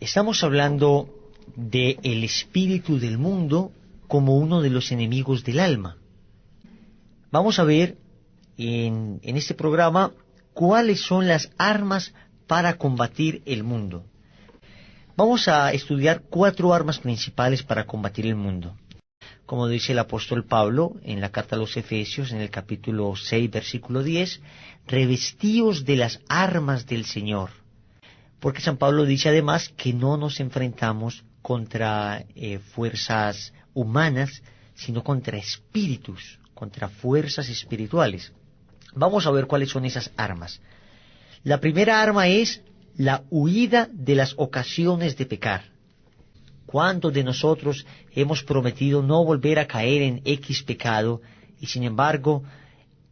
Estamos hablando de el espíritu del mundo como uno de los enemigos del alma. Vamos a ver en este programa cuáles son las armas para combatir el mundo. Vamos a estudiar 4 armas principales para combatir el mundo. Como dice el apóstol Pablo en la carta a los Efesios, en el capítulo 6, versículo 10, revestíos de las armas del Señor. Porque San Pablo dice además que no nos enfrentamos contra fuerzas humanas, sino contra espíritus, contra fuerzas espirituales. Vamos a ver cuáles son esas armas. La primera arma es la huida de las ocasiones de pecar. ¿Cuántos de nosotros hemos prometido no volver a caer en X pecado y sin embargo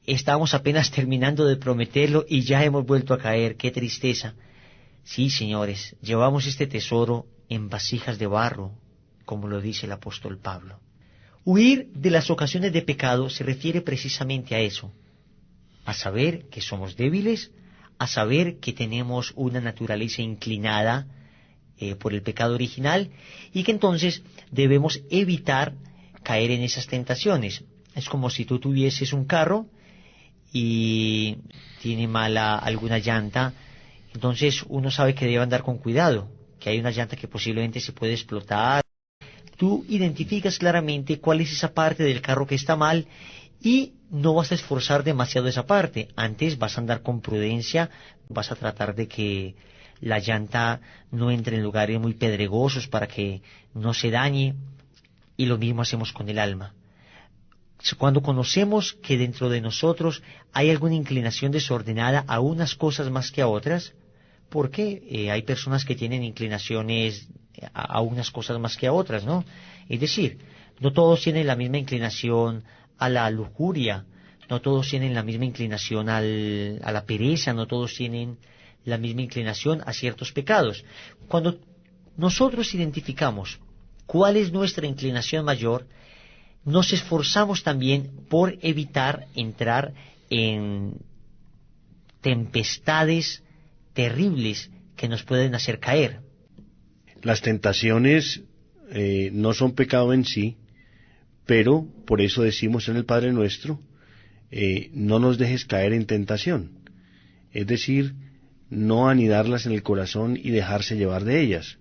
estamos apenas terminando de prometerlo y ya hemos vuelto a caer? ¡Qué tristeza! Sí, señores, llevamos este tesoro en vasijas de barro, como lo dice el apóstol Pablo. Huir de las ocasiones de pecado se refiere precisamente a eso, a saber que somos débiles, a saber que tenemos una naturaleza inclinada por el pecado original y que entonces debemos evitar caer en esas tentaciones. Es como si tú tuvieses un carro y tiene mala alguna llanta, entonces uno sabe que debe andar con cuidado, que hay una llanta que posiblemente se puede explotar. Tú identificas claramente cuál es esa parte del carro que está mal y no vas a esforzar demasiado esa parte. Antes vas a andar con prudencia, vas a tratar de que la llanta no entre en lugares muy pedregosos para que no se dañe, y lo mismo hacemos con el alma. Cuando conocemos que dentro de nosotros hay alguna inclinación desordenada a unas cosas más que a otras, porque hay personas que tienen inclinaciones a unas cosas más que a otras, ¿no? Es decir, no todos tienen la misma inclinación a la lujuria, no todos tienen la misma inclinación a la pereza, no todos tienen la misma inclinación a ciertos pecados. Cuando nosotros identificamos cuál es nuestra inclinación mayor, nos esforzamos también por evitar entrar en tempestades terribles que nos pueden hacer caer. Las tentaciones no son pecado en sí, pero por eso decimos en el Padre Nuestro, no nos dejes caer en tentación. Es decir, no anidarlas en el corazón y dejarse llevar de ellas,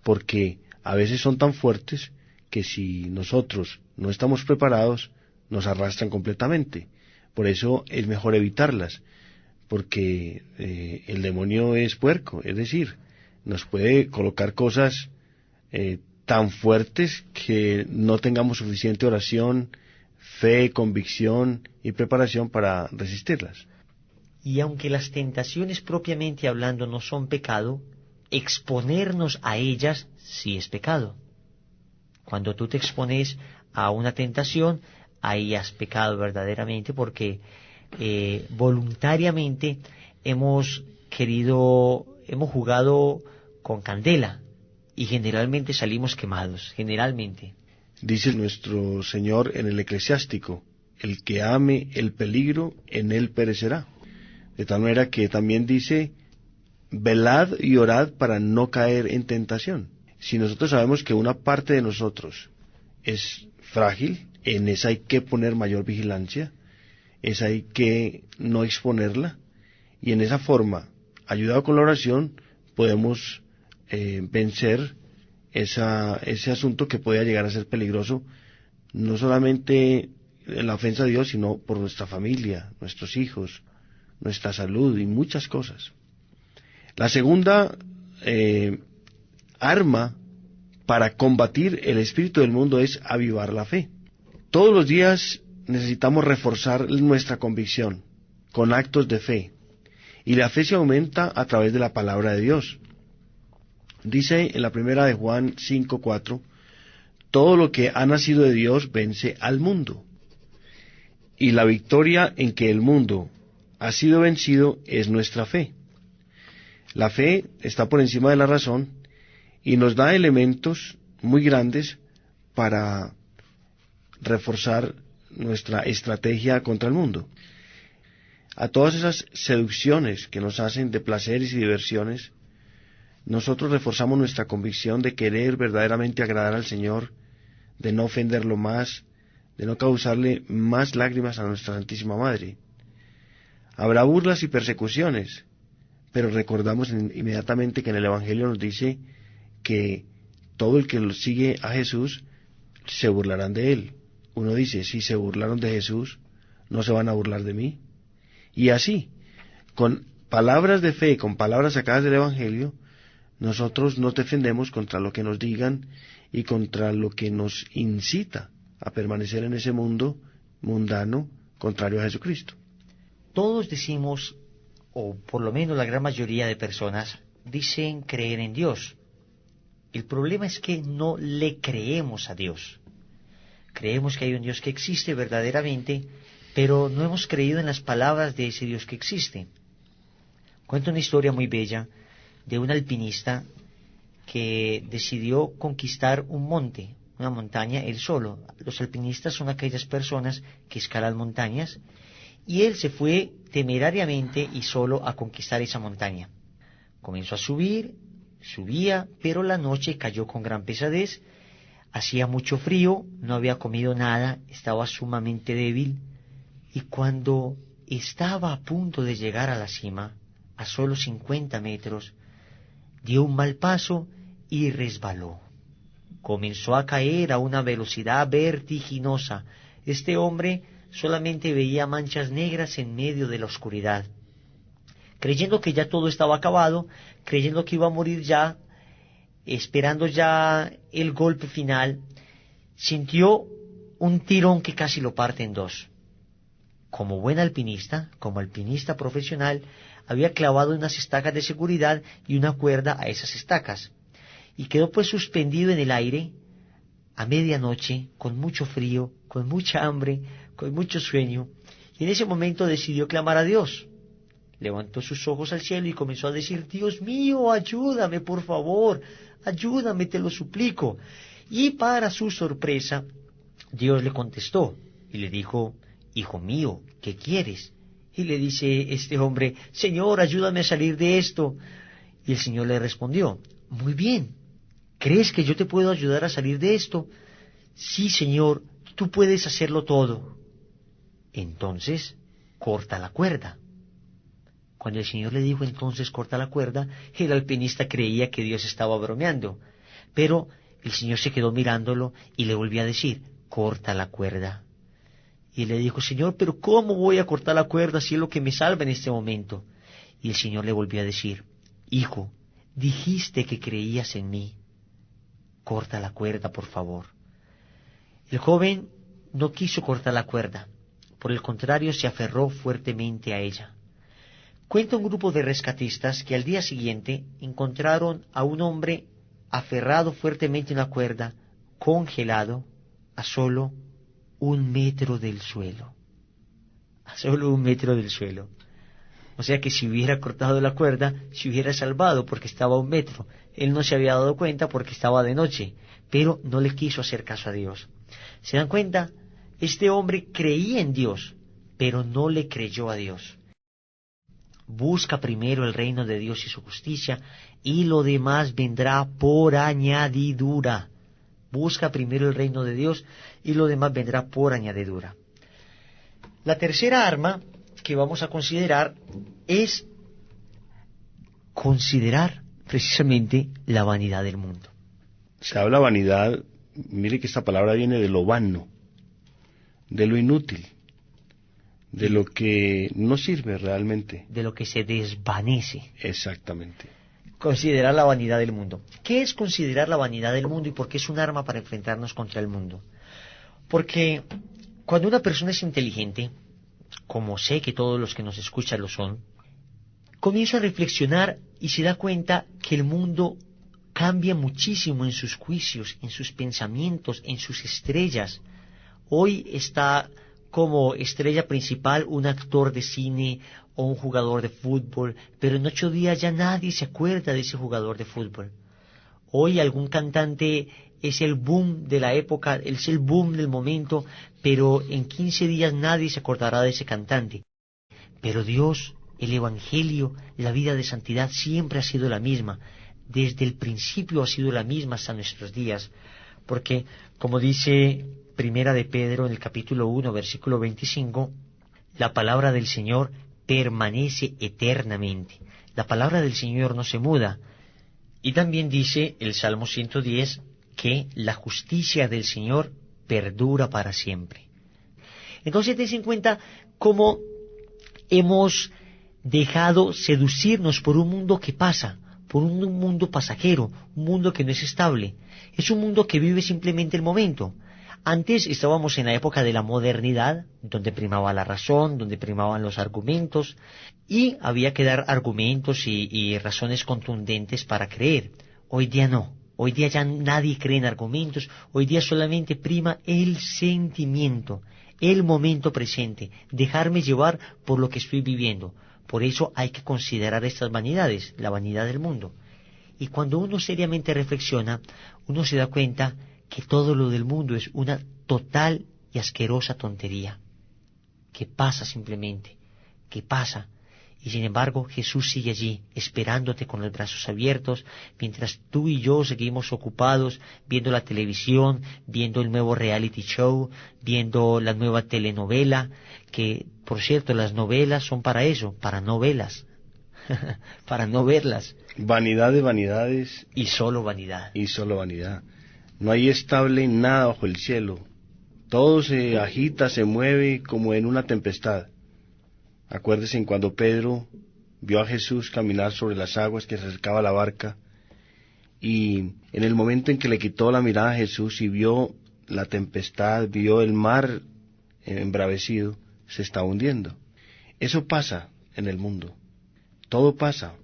porque a veces son tan fuertes que si nosotros no estamos preparados, nos arrastran completamente. Por eso es mejor evitarlas, porque el demonio es puerco, es decir, nos puede colocar cosas tan fuertes que no tengamos suficiente oración, fe, convicción y preparación para resistirlas. Y aunque las tentaciones propiamente hablando no son pecado, exponernos a ellas sí es pecado. Cuando tú te expones a una tentación, ahí has pecado verdaderamente porque voluntariamente hemos jugado con candela y generalmente salimos quemados, generalmente. Dice nuestro Señor en el Eclesiástico, el que ame el peligro, en él perecerá. De tal manera que también dice, velad y orad para no caer en tentación. Si nosotros sabemos que una parte de nosotros es frágil, en esa hay que poner mayor vigilancia, esa hay que no exponerla, y en esa forma, ayudado con la oración, podemos vencer ese asunto que pueda llegar a ser peligroso, no solamente en la ofensa a Dios, sino por nuestra familia, nuestros hijos, nuestra salud y muchas cosas. La segunda arma para combatir el espíritu del mundo es avivar la fe. Todos los días necesitamos reforzar nuestra convicción con actos de fe, y la fe se aumenta a través de la palabra de Dios. Dice en la primera de Juan 5:4, todo lo que ha nacido de Dios vence al mundo, y la victoria en que el mundo ha sido vencido es nuestra fe. La fe está por encima de la razón y nos da elementos muy grandes para reforzar nuestra estrategia contra el mundo. A todas esas seducciones que nos hacen de placeres y diversiones, nosotros reforzamos nuestra convicción de querer verdaderamente agradar al Señor, de no ofenderlo más, de no causarle más lágrimas a nuestra Santísima Madre. Habrá burlas y persecuciones, pero recordamos inmediatamente que en el Evangelio nos dice que todo el que lo sigue a Jesús se burlarán de él. Uno dice, si se burlaron de Jesús, ¿no se van a burlar de mí? Y así, con palabras de fe, con palabras sacadas del Evangelio, nosotros nos defendemos contra lo que nos digan y contra lo que nos incita a permanecer en ese mundo mundano contrario a Jesucristo. Todos decimos, o por lo menos la gran mayoría de personas, dicen creer en Dios. El problema es que no le creemos a Dios. Creemos que hay un Dios que existe verdaderamente, pero no hemos creído en las palabras de ese Dios que existe. Cuento una historia muy bella de un alpinista que decidió conquistar un monte, una montaña, él solo. Los alpinistas son aquellas personas que escalan montañas, y él se fue temerariamente y solo a conquistar esa montaña. Comenzó a subir, subía, pero la noche cayó con gran pesadez, hacía mucho frío, no había comido nada, estaba sumamente débil, y cuando estaba a punto de llegar a la cima, a solo 50 metros, dio un mal paso y resbaló. Comenzó a caer a una velocidad vertiginosa. Este hombre solamente veía manchas negras en medio de la oscuridad. Creyendo que ya todo estaba acabado, creyendo que iba a morir ya, esperando ya el golpe final, sintió un tirón que casi lo parte en dos. Como buen alpinista, como alpinista profesional, había clavado unas estacas de seguridad y una cuerda a esas estacas, y quedó pues suspendido en el aire a medianoche, con mucho frío, con mucha hambre, con mucho sueño, y en ese momento decidió clamar a Dios. Levantó sus ojos al cielo y comenzó a decir, Dios mío, ayúdame, por favor, ayúdame, te lo suplico. Y para su sorpresa, Dios le contestó y le dijo, Hijo mío, ¿qué quieres? Y le dice este hombre, Señor, ayúdame a salir de esto. Y el Señor le respondió, muy bien, ¿crees que yo te puedo ayudar a salir de esto? Sí, Señor, tú puedes hacerlo todo. Entonces, corta la cuerda. Cuando el Señor le dijo entonces corta la cuerda, el alpinista creía que Dios estaba bromeando. Pero el Señor se quedó mirándolo y le volvió a decir, corta la cuerda. Y él le dijo, Señor, pero ¿cómo voy a cortar la cuerda si es lo que me salva en este momento? Y el Señor le volvió a decir, Hijo, dijiste que creías en mí. Corta la cuerda, por favor. El joven no quiso cortar la cuerda. Por el contrario, se aferró fuertemente a ella. Cuenta un grupo de rescatistas que al día siguiente encontraron a un hombre aferrado fuertemente a una cuerda, congelado, a solo 1 metro del suelo. A solo 1 metro del suelo. O sea que si hubiera cortado la cuerda, se hubiera salvado porque estaba a 1 metro. Él no se había dado cuenta porque estaba de noche, pero no le quiso hacer caso a Dios. ¿Se dan cuenta? Este hombre creía en Dios, pero no le creyó a Dios. Busca primero el reino de Dios y su justicia, y lo demás vendrá por añadidura. Busca primero el reino de Dios, y lo demás vendrá por añadidura. La tercera arma que vamos a considerar es considerar precisamente la vanidad del mundo. Se habla vanidad, mire que esta palabra viene de lo vano, de lo inútil, de lo que no sirve realmente. De lo que se desvanece. Exactamente. Considerar la vanidad del mundo. ¿Qué es considerar la vanidad del mundo y por qué es un arma para enfrentarnos contra el mundo? Porque cuando una persona es inteligente, como sé que todos los que nos escuchan lo son, comienza a reflexionar y se da cuenta que el mundo cambia muchísimo en sus juicios, en sus pensamientos, en sus estrellas. Hoy está como estrella principal un actor de cine o un jugador de fútbol, pero en 8 días ya nadie se acuerda de ese jugador de fútbol. Hoy algún cantante es el boom de la época, es el boom del momento, pero en 15 días nadie se acordará de ese cantante. Pero Dios, el Evangelio, la vida de santidad siempre ha sido la misma. desde el principio ha sido la misma hasta nuestros días, porque, como dice Primera de Pedro en el capítulo 1, versículo 25, la palabra del Señor permanece eternamente. La palabra del Señor no se muda. Y también dice el Salmo 110 que la justicia del Señor perdura para siempre. Entonces, ten en cuenta cómo hemos dejado seducirnos por un mundo que pasa, por un mundo pasajero, un mundo que no es estable. Es un mundo que vive simplemente el momento. Antes estábamos en la época de la modernidad, donde primaba la razón, donde primaban los argumentos, y había que dar argumentos y razones contundentes para creer. Hoy día no. Hoy día ya nadie cree en argumentos. Hoy día solamente prima el sentimiento, el momento presente, dejarme llevar por lo que estoy viviendo. Por eso hay que considerar estas vanidades, la vanidad del mundo. Y cuando uno seriamente reflexiona, uno se da cuenta que todo lo del mundo es una total y asquerosa tontería, que pasa simplemente, que pasa. Y sin embargo Jesús sigue allí, esperándote con los brazos abiertos, mientras tú y yo seguimos ocupados viendo la televisión, viendo el nuevo reality show, viendo la nueva telenovela, que, por cierto, las novelas son para eso, para novelas, para no verlas. Vanidad de vanidades. Y solo vanidad. Y solo vanidad. No hay estable nada bajo el cielo. Todo se agita, se mueve como en una tempestad. Acuérdese en cuando Pedro vio a Jesús caminar sobre las aguas que se acercaba a la barca, y en el momento en que le quitó la mirada a Jesús y vio la tempestad, vio el mar embravecido, se estaba hundiendo. Eso pasa en el mundo. Todo pasa,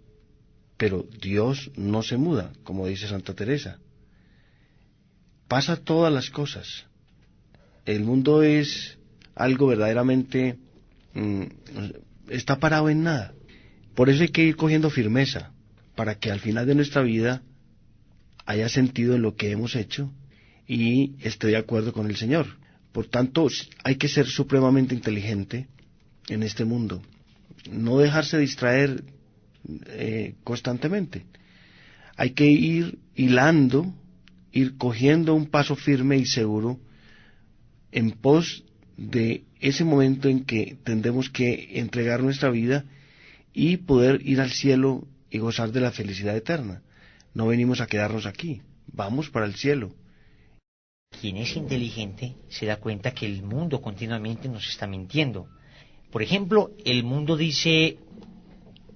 pero Dios no se muda, como dice Santa Teresa. Pasa todas las cosas. El mundo es algo verdaderamente está parado en nada. Por eso hay que ir cogiendo firmeza, para que al final de nuestra vida haya sentido en lo que hemos hecho y esté de acuerdo con el Señor. Por tanto, hay que ser supremamente inteligente en este mundo, no dejarse distraer constantemente. Hay que ir hilando, ir cogiendo un paso firme y seguro en pos de ese momento en que tendremos que entregar nuestra vida y poder ir al cielo y gozar de la felicidad eterna. No venimos a quedarnos aquí, vamos para el cielo. Quien es inteligente se da cuenta que el mundo continuamente nos está mintiendo. Por ejemplo, el mundo dice,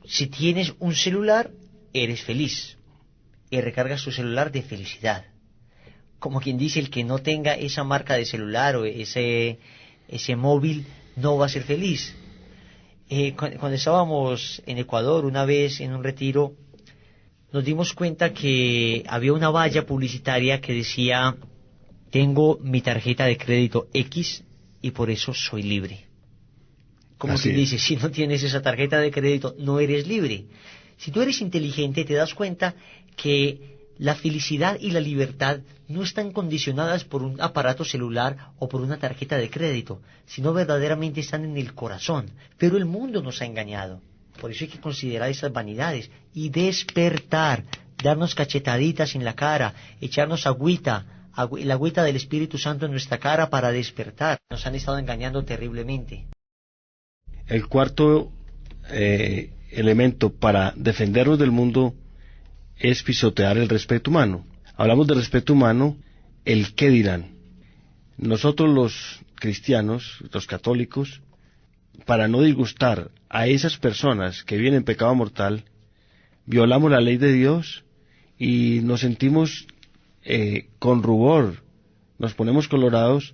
si tienes un celular, eres feliz, y recargas tu celular de felicidad. Como quien dice, el que no tenga esa marca de celular o ese móvil no va a ser feliz. Cuando estábamos en Ecuador una vez en un retiro, nos dimos cuenta que había una valla publicitaria que decía, tengo mi tarjeta de crédito X y por eso soy libre. Como quien dice, si no tienes esa tarjeta de crédito no eres libre. Si tú eres inteligente te das cuenta que la felicidad y la libertad no están condicionadas por un aparato celular o por una tarjeta de crédito, sino verdaderamente están en el corazón. Pero el mundo nos ha engañado. Por eso hay que considerar esas vanidades y despertar, darnos cachetaditas en la cara, echarnos agüita, la agüita del Espíritu Santo en nuestra cara para despertar. Nos han estado engañando terriblemente. El cuarto elemento para defendernos del mundo es pisotear el respeto humano. Hablamos de respeto humano, el qué dirán. Nosotros los cristianos, los católicos, para no disgustar a esas personas que viven en pecado mortal, violamos la ley de Dios y nos sentimos con rubor, nos ponemos colorados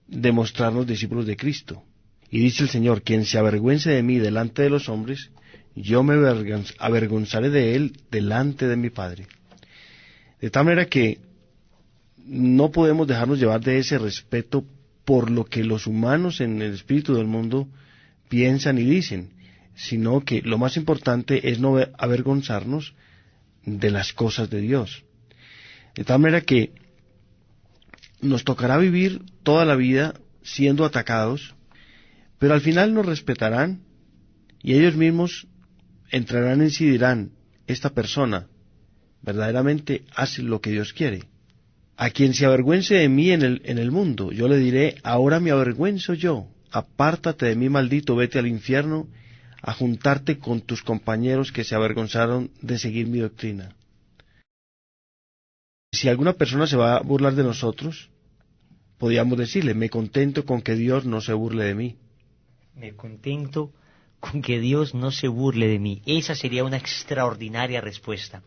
de mostrarnos discípulos de Cristo. Y dice el Señor, quien se avergüence de mí delante de los hombres, yo me avergonzaré de él delante de mi Padre. De tal manera que no podemos dejarnos llevar de ese respeto por lo que los humanos en el espíritu del mundo piensan y dicen, sino que lo más importante es no avergonzarnos de las cosas de Dios. De tal manera que nos tocará vivir toda la vida siendo atacados, pero al final nos respetarán y ellos mismos entrarán en sí y dirán, esta persona verdaderamente hace lo que Dios quiere. A quien se avergüence de mí en el mundo, yo le diré, ahora me avergüenzo yo, apártate de mí, maldito, vete al infierno, a juntarte con tus compañeros que se avergonzaron de seguir mi doctrina. Si alguna persona se va a burlar de nosotros, podríamos decirle, me contento con que Dios no se burle de mí. Me contento con que Dios no se burle de mí. Esa sería una extraordinaria respuesta.